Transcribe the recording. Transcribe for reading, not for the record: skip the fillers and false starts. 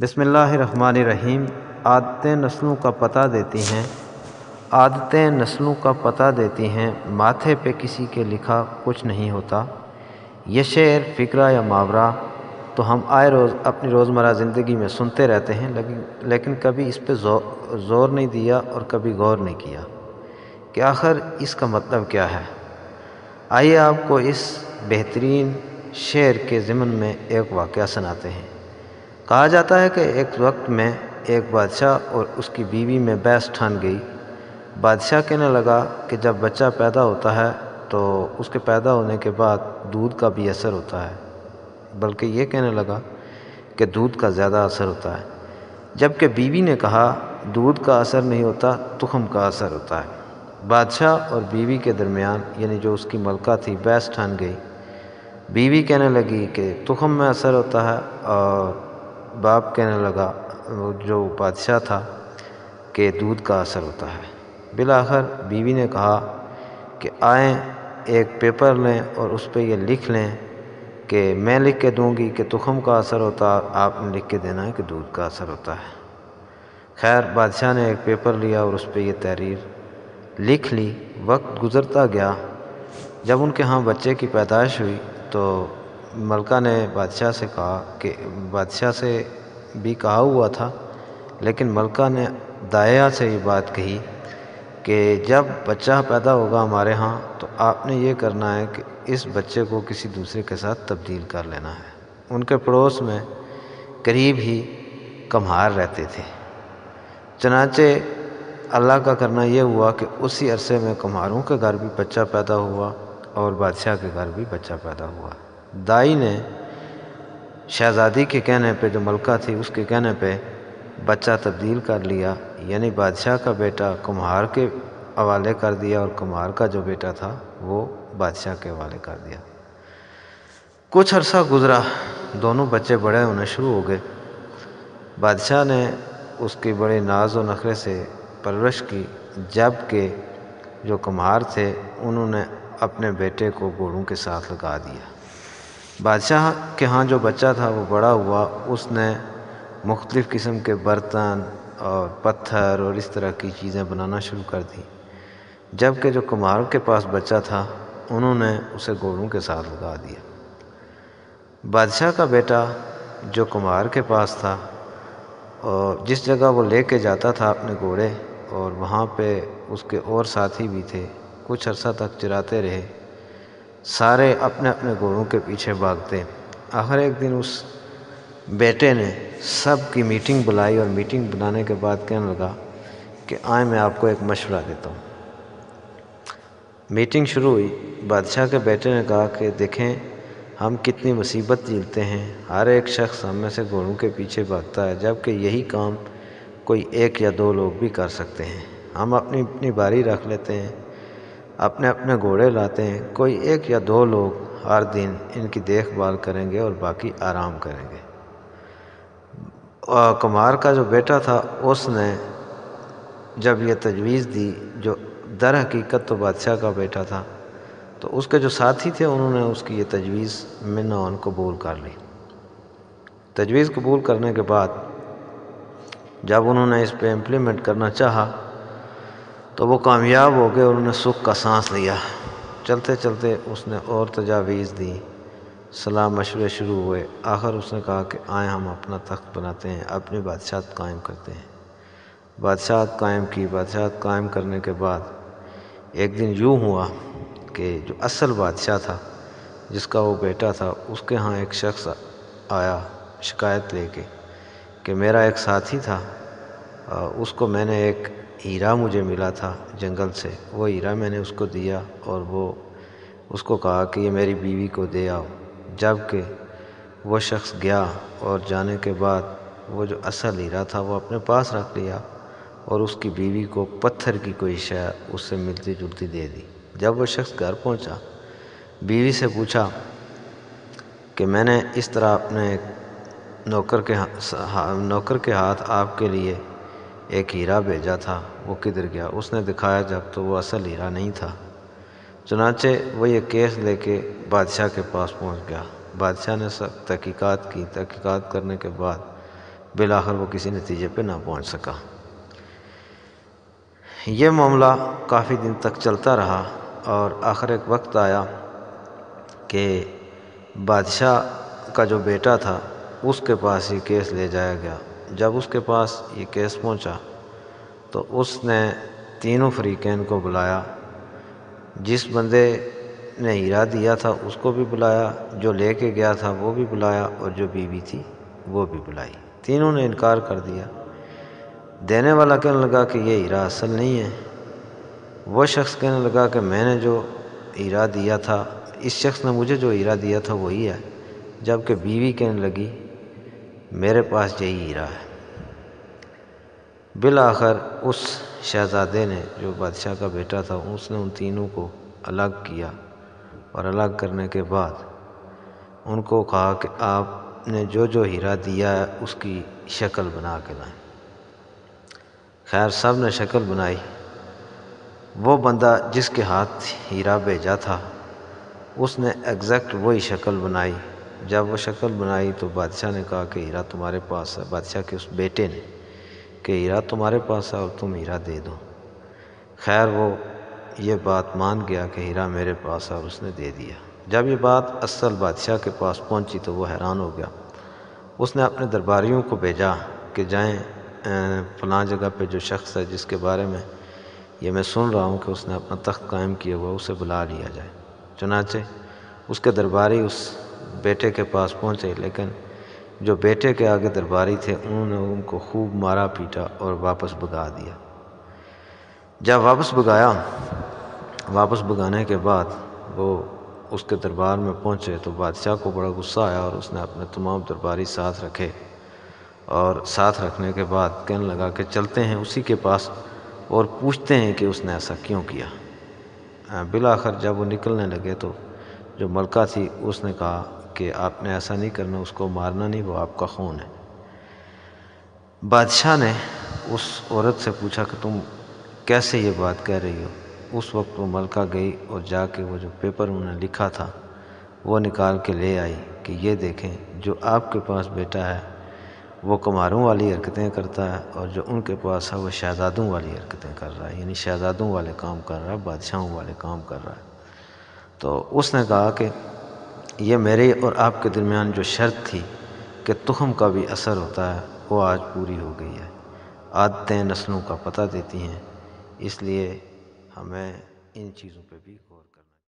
بسم اللہ الرحمن الرحیم۔ عادتیں نسلوں کا پتہ دیتی ہیں، عادتیں نسلوں کا پتہ دیتی ہیں، ماتھے پہ کسی کے لکھا کچھ نہیں ہوتا۔ یہ شعر، فقرہ یا محاورہ تو ہم آئے روز اپنی روزمرہ زندگی میں سنتے رہتے ہیں، لیکن کبھی اس پہ زور نہیں دیا اور کبھی غور نہیں کیا کہ آخر اس کا مطلب کیا ہے۔ آئیے آپ کو اس بہترین شعر کے ضمن میں ایک واقعہ سناتے ہیں۔ کہا جاتا ہے کہ ایک وقت میں ایک بادشاہ اور اس کی بیوی میں بحث ٹھن گئی۔ بادشاہ کہنے لگا کہ جب بچہ پیدا ہوتا ہے تو اس کے پیدا ہونے کے بعد دودھ کا بھی اثر ہوتا ہے، بلکہ یہ کہنے لگا کہ دودھ کا زیادہ اثر ہوتا ہے، جبکہ بیوی نے کہا دودھ کا اثر نہیں ہوتا، تخم کا اثر ہوتا ہے۔ بادشاہ اور بیوی کے درمیان، یعنی جو اس کی ملکہ تھی، بحث ٹھن گئی۔ بیوی کہنے لگی کہ تخم میں اثر ہوتا ہے، اور باپ کہنے لگا، جو بادشاہ تھا، کہ دودھ کا اثر ہوتا ہے۔ بالآخر بیوی نے کہا کہ آئیں ایک پیپر لیں اور اس پہ یہ لکھ لیں کہ میں لکھ کے دوں گی کہ تخم کا اثر ہوتا ہے، آپ نے لکھ کے دینا ہے کہ دودھ کا اثر ہوتا ہے۔ خیر، بادشاہ نے ایک پیپر لیا اور اس پہ یہ تحریر لکھ لی۔ وقت گزرتا گیا۔ جب ان کے ہاں بچے کی پیدائش ہوئی تو ملکہ نے بادشاہ سے کہا کہ بادشاہ سے بھی کہا ہوا تھا، لیکن ملکہ نے داعیہ سے یہ بات کہی کہ جب بچہ پیدا ہوگا ہمارے ہاں تو آپ نے یہ کرنا ہے کہ اس بچے کو کسی دوسرے کے ساتھ تبدیل کر لینا ہے۔ ان کے پڑوس میں قریب ہی کمہار رہتے تھے، چنانچہ اللہ کا کرنا یہ ہوا کہ اسی عرصے میں کمہاروں کے گھر بھی بچہ پیدا ہوا اور بادشاہ کے گھر بھی بچہ پیدا ہوا۔ دائی نے شہزادی کے کہنے پہ، جو ملکہ تھی اس کے کہنے پہ، بچہ تبدیل کر لیا، یعنی بادشاہ کا بیٹا کمہار کے حوالے کر دیا اور کمہار کا جو بیٹا تھا وہ بادشاہ کے حوالے کر دیا۔ کچھ عرصہ گزرا، دونوں بچے بڑے ہونے شروع ہو گئے۔ بادشاہ نے اس کی بڑے ناز و نخرے سے پرورش کی، جبکہ جو کمہار تھے انہوں نے اپنے بیٹے کو گھوڑوں کے ساتھ لگا دیا۔ بادشاہ کے ہاں جو بچہ تھا وہ بڑا ہوا، اس نے مختلف قسم کے برتن اور پتھر اور اس طرح کی چیزیں بنانا شروع کر دی، جبکہ جو کمہار کے پاس بچہ تھا انہوں نے اسے گھوڑوں کے ساتھ لگا دیا۔ بادشاہ کا بیٹا جو کمہار کے پاس تھا، اور جس جگہ وہ لے کے جاتا تھا اپنے گھوڑے، اور وہاں پہ اس کے اور ساتھی بھی تھے، کچھ عرصہ تک چراتے رہے، سارے اپنے اپنے گھوڑوں کے پیچھے بھاگتے۔ آخر ایک دن اس بیٹے نے سب کی میٹنگ بلائی، اور میٹنگ بلانے کے بعد کہنے لگا کہ آئیں میں آپ کو ایک مشورہ دیتا ہوں۔ میٹنگ شروع ہوئی۔ بادشاہ کے بیٹے نے کہا کہ دیکھیں ہم کتنی مصیبت جھیلتے ہیں، ہر ایک شخص ہم میں سے گھوڑوں کے پیچھے بھاگتا ہے، جبکہ یہی کام کوئی ایک یا دو لوگ بھی کر سکتے ہیں۔ ہم اپنی اپنی باری رکھ لیتے ہیں، اپنے اپنے گھوڑے لاتے ہیں، کوئی ایک یا دو لوگ ہر دن ان کی دیکھ بھال کریں گے اور باقی آرام کریں گے۔ اور کمہار کا جو بیٹا تھا اس نے جب یہ تجویز دی، جو در حقیقت تو بادشاہ کا بیٹا تھا، تو اس کے جو ساتھی تھے انہوں نے اس کی یہ تجویز منع قبول کر لی۔ تجویز قبول کرنے کے بعد جب انہوں نے اس پہ امپلیمنٹ کرنا چاہا تو وہ کامیاب ہو گئے، اور انہوں نے سکھ کا سانس لیا۔ چلتے چلتے اس نے اور تجاویز دی، صلاح مشورے شروع ہوئے۔ آخر اس نے کہا کہ آئیں ہم اپنا تخت بناتے ہیں، اپنی بادشاہت قائم کرتے ہیں۔ بادشاہت قائم کی۔ بادشاہت قائم کرنے کے بعد ایک دن یوں ہوا کہ جو اصل بادشاہ تھا، جس کا وہ بیٹا تھا، اس کے ہاں ایک شخص آیا شکایت لے کے کہ میرا ایک ساتھی تھا، اس کو میں نے ایک ہیرا مجھے ملا تھا جنگل سے، وہ ہیرا میں نے اس کو دیا، اور وہ اس کو کہا کہ یہ میری بیوی کو دے آؤ، جبکہ وہ شخص گیا اور جانے کے بعد وہ جو اصل ہیرا تھا وہ اپنے پاس رکھ لیا، اور اس کی بیوی کو پتھر کی کوئی شے اس سے ملتی جلتی دے دی۔ جب وہ شخص گھر پہنچا، بیوی سے پوچھا کہ میں نے اس طرح اپنے نوکر کے ہاتھ آپ کے لیے ایک ہیرا بھیجا تھا، وہ کدھر گیا؟ اس نے دکھایا جب تو وہ اصل ہیرا نہیں تھا۔ چنانچہ وہ یہ کیس لے کے بادشاہ کے پاس پہنچ گیا۔ بادشاہ نے سخت تحقیقات کی۔ تحقیقات کرنے کے بعد بالآخر وہ کسی نتیجے پہ نہ پہنچ سکا۔ یہ معاملہ کافی دن تک چلتا رہا اور آخر ایک وقت آیا کہ بادشاہ کا جو بیٹا تھا اس کے پاس یہ کیس لے جایا گیا۔ جب اس کے پاس یہ کیس پہنچا تو اس نے تینوں فریقین کو بلایا، جس بندے نے ہیرا دیا تھا اس کو بھی بلایا، جو لے کے گیا تھا وہ بھی بلایا، اور جو بیوی تھی وہ بھی بلائی۔ تینوں نے انکار کر دیا۔ دینے والا کہنے لگا کہ یہ ہیرا اصل نہیں ہے، وہ شخص کہنے لگا کہ میں نے جو ہیرا دیا تھا، اس شخص نے مجھے جو ہیرا دیا تھا وہی ہے، جبکہ بیوی کہنے لگی میرے پاس یہی ہیرا ہے۔ بالآخر اس شہزادے نے، جو بادشاہ کا بیٹا تھا، اس نے ان تینوں کو الگ کیا، اور الگ کرنے کے بعد ان کو کہا کہ آپ نے جو جو ہیرا دیا ہے اس کی شکل بنا کے لائیں۔ خیر سب نے شکل بنائی۔ وہ بندہ جس کے ہاتھ ہیرا بھیجا تھا اس نے ایگزیکٹ وہی شکل بنائی۔ جب وہ شکل بنائی تو بادشاہ نے کہا کہ ہیرا تمہارے پاس ہے، بادشاہ کے اس بیٹے نے کہ ہیرا تمہارے پاس ہے اور تم ہیرا دے دو۔ خیر وہ یہ بات مان گیا کہ ہیرا میرے پاس ہے، اور اس نے دے دیا۔ جب یہ بات اصل بادشاہ کے پاس پہنچی تو وہ حیران ہو گیا۔ اس نے اپنے درباریوں کو بھیجا کہ جائیں فلاں جگہ پہ جو شخص ہے جس کے بارے میں یہ میں سن رہا ہوں کہ اس نے اپنا تخت قائم کیا ہوا، اسے بلا لیا جائے۔ چنانچہ اس کے درباری اس بیٹے کے پاس پہنچے، لیکن جو بیٹے کے آگے درباری تھے انہوں نے ان کو خوب مارا پیٹا اور واپس بھگا دیا۔ جب واپس بھگانے کے بعد وہ اس کے دربار میں پہنچے تو بادشاہ کو بڑا غصہ آیا، اور اس نے اپنے تمام درباری ساتھ رکھے، اور ساتھ رکھنے کے بعد کہنے لگا کہ چلتے ہیں اسی کے پاس اور پوچھتے ہیں کہ اس نے ایسا کیوں کیا۔ بالآخر جب وہ نکلنے لگے تو جو ملکہ تھی اس نے کہا کہ آپ نے ایسا نہیں کرنا، اس کو مارنا نہیں، وہ آپ کا خون ہے۔ بادشاہ نے اس عورت سے پوچھا کہ تم کیسے یہ بات کہہ رہی ہو؟ اس وقت وہ ملکہ گئی اور جا کے وہ جو پیپر انہوں نے لکھا تھا وہ نکال کے لے آئی کہ یہ دیکھیں، جو آپ کے پاس بیٹا ہے وہ کماروں والی حرکتیں کرتا ہے، اور جو ان کے پاس ہے وہ شہزادوں والی حرکتیں کر رہا ہے، یعنی شہزادوں والے کام کر رہا ہے، بادشاہوں والے کام کر رہا ہے۔ تو اس نے کہا کہ یہ میرے اور آپ کے درمیان جو شرط تھی کہ تخم کا بھی اثر ہوتا ہے وہ آج پوری ہو گئی ہے۔ عادتیں نسلوں کا پتہ دیتی ہیں، اس لیے ہمیں ان چیزوں پہ بھی غور کرنا